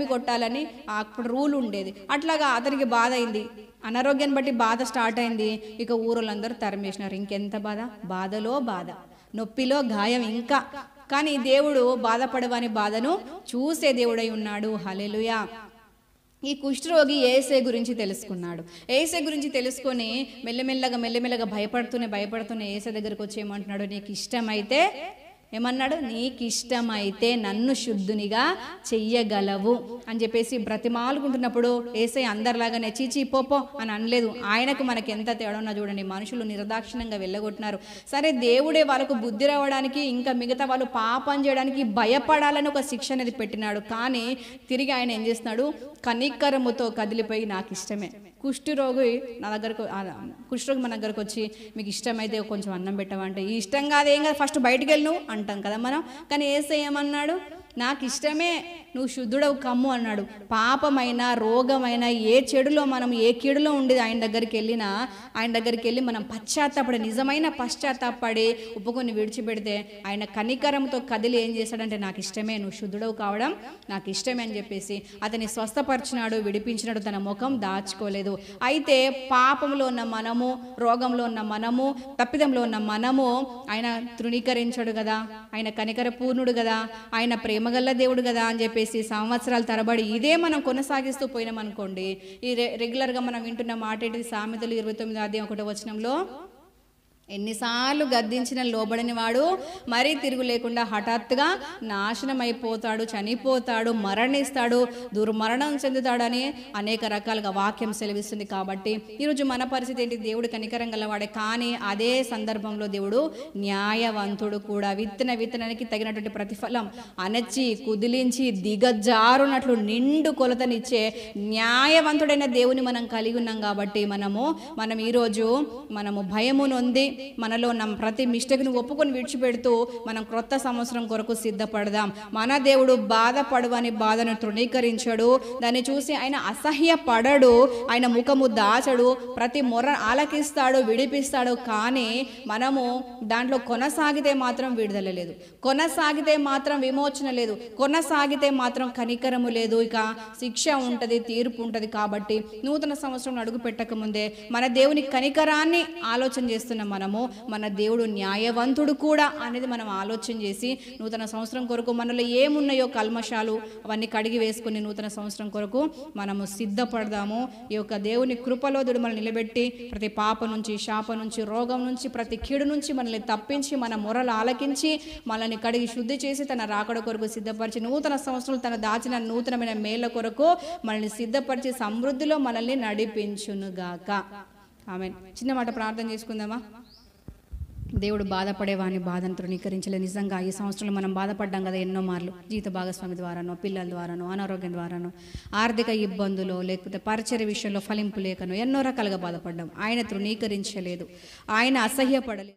Speaker 1: కొట్టాలని అప్పుడు రూల్ ఉండేది. అట్లాగా అతనికి బాధ అయింది, అనారోగ్యాన్ని బట్టి బాధ స్టార్ట్ అయింది. ఇక ఊరోళ్ళందరూ తరిమేసినారు. ఇంకెంత బాధ, బాధలో బాధ, నొప్పిలో గాయం ఇంకా. కానీ దేవుడు బాధపడవాని బాధను చూసే దేవుడై ఉన్నాడు. హల్లెలూయా. ఈ కుష్ఠరోగి యేసే గురించి తెలుసుకున్నాడు. యేసే గురించి తెలుసుకొని మెల్లమెల్లగా భయపడుతూనే యేసే దగ్గరకు వచ్చి ఏమంటున్నాడు, నీకు ఇష్టమైతే ఏమన్నాడు, నీకు ఇష్టమైతే నన్ను శుద్ధునిగా చెయ్యగలవు అని చెప్పేసి బ్రతిమాలుకుంటున్నప్పుడు యేసయ్య అందరిలాగానే చీచి పోపో అని అనలేదు. ఆయనకు మనకి ఎంత తేడా ఉన్నా చూడండి. మనుషులు నిర్దాక్షిణ్యంగా వెళ్ళగొట్టినారు. సరే దేవుడే వాళ్ళకు బుద్ధి రావడానికి, ఇంకా మిగతా వాళ్ళు పాపం చేయడానికి భయపడాలని ఒక శిక్ష అనేది పెట్టినాడు. కానీ తిరిగి ఆయన ఏం చేస్తున్నాడు, కనికరముతో కదిలిపోయి నాకు ఇష్టమే. కుష్ఠరోగి మన దగ్గరకు వచ్చి మీకు ఇష్టమైతే కొంచెం అన్నం పెట్టమంటే, ఈ ఇష్టం కాదేం కాదు, ఫస్ట్ బయటికి వెళ్ళి నువ్వు అంటాం కదా మనం. కానీ యేసయ్య ఏమన్నాడు, నాకు ఇష్టమే, నువ్వు శుద్ధుడవు కమ్ము అన్నాడు. పాపమైన, రోగమైన, ఏ చెడులో మనం ఏ కీడులో ఉండేది ఆయన దగ్గరికి వెళ్ళి మనం పశ్చాత్తాపడి, నిజమైన పశ్చాత్తాపడి ఒప్పుకొని విడిచిపెడితే ఆయన కనికరంతో కదిలి ఏం చేశాడంటే, నాకు ఇష్టమే, నువ్వు శుద్ధుడవు కావడం నాకు ఇష్టమే అని చెప్పేసి అతన్ని స్వస్థపరిచినాడు, విడిపించినాడు. తన ముఖం దాచుకోలేదు. అయితే పాపంలో ఉన్న మనము, రోగంలో ఉన్న మనము, తప్పిదంలో ఉన్న మనము ఆయన తృణీకరించాడు కదా, ఆయన కనికర పూర్ణుడు కదా, ఆయన ప్రేమగల్ల దేవుడు కదా అని చెప్పేసి సంవత్సరాల తరబడి ఇదే మనం కొనసాగిస్తూ పోయినాం అనుకోండి. ఈ రెగ్యులర్గా మనం వింటున్న మాట ఏంటిది, సామెతలు 29:1 ఎన్నిసార్లు గద్దించిన లోబడని వాడు మరీ తిరుగు లేకుండా హఠాత్తుగా నాశనం అయిపోతాడు, చనిపోతాడు, మరణిస్తాడు, దుర్మరణం చెందుతాడని అనేక రకాలుగా వాక్యం సెలవిస్తుంది. కాబట్టి ఈరోజు మన పరిస్థితి ఏంటి, దేవుడు కనికరం గలవాడే, కానీ అదే సందర్భంలో దేవుడు న్యాయవంతుడు కూడా. విత్తనానికి తగినటువంటి ప్రతిఫలం అణచి కుదిలించి దిగజారునట్లు నిండు కొలతనిచ్చే న్యాయవంతుడైన దేవుని మనం కలిగి ఉన్నాం. కాబట్టి మనం ఈరోజు భయము నొంది మనలో ఉన్న ప్రతి మిస్టేక్ను ఒప్పుకొని విడిచిపెడుతూ మనం క్రొత్త సంవత్సరం కొరకు సిద్ధపడదాం. మన దేవుడు బాధపడవని బాధను తృణీకరించాడు. దాన్ని చూసి ఆయన అసహ్యపడడు, ఆయన ముఖము దాచడు, ప్రతి మొర ఆలకిస్తాడు, విడిపిస్తాడు. కానీ మనము దాంట్లో కొనసాగితే మాత్రం విడుదల లేదు, కొనసాగితే మాత్రం విమోచన లేదు, కొనసాగితే మాత్రం కనికరము లేదు. ఇక శిక్ష ఉంటుంది, తీర్పు ఉంటుంది. కాబట్టి నూతన సంవత్సరం అడుగు పెట్టక ముందే మన దేవుని కనికరాన్ని ఆలోచన చేస్తున్నాం. మనము మన దేవుడు న్యాయవంతుడు కూడా అనేది మనం ఆలోచన చేసి నూతన సంవత్సరం కొరకు మనలో ఏమున్నాయో కల్మషాలు అవన్నీ కడిగి వేసుకుని నూతన సంవత్సరం కొరకు మనము సిద్ధపడదాము. ఈ యొక్క దేవుని కృపలో దేవుడు మనల్ని నిలబెట్టి ప్రతి పాప నుంచి, శాప నుంచి, రోగం నుంచి, ప్రతి కీడు నుంచి మనల్ని తప్పించి మన మొరలు ఆలకించి మనల్ని కడిగి శుద్ధి చేసి తన రాకడ కొరకు సిద్ధపరిచి నూతన సంవత్సరం తన దాచిన నూతనమైన మేళ్ల కొరకు మనల్ని సిద్ధపరిచి సమృద్ధిలో మనల్ని నడిపించునుగాక. ఆమేన్. చిన్న మాట ప్రార్థన చేసుకుందామా? దేవుడు బాధపడేవాని బాధను తృణీకరించలే. నిజంగా ఈ సంవత్సరంలో మనం బాధపడ్డాం కదా ఎన్నో మార్లు, జీవిత భాగస్వామి ద్వారానో, పిల్లల ద్వారానో, అనారోగ్యం ద్వారానో, ఆర్థిక ఇబ్బందులు, లేకపోతే పరిచర్య విషయంలో ఫలింపు లేకనో ఎన్నో రకాలుగా బాధపడ్డాం. ఆయన తృణీకరించలేదు, ఆయన అసహ్యపడలేదు.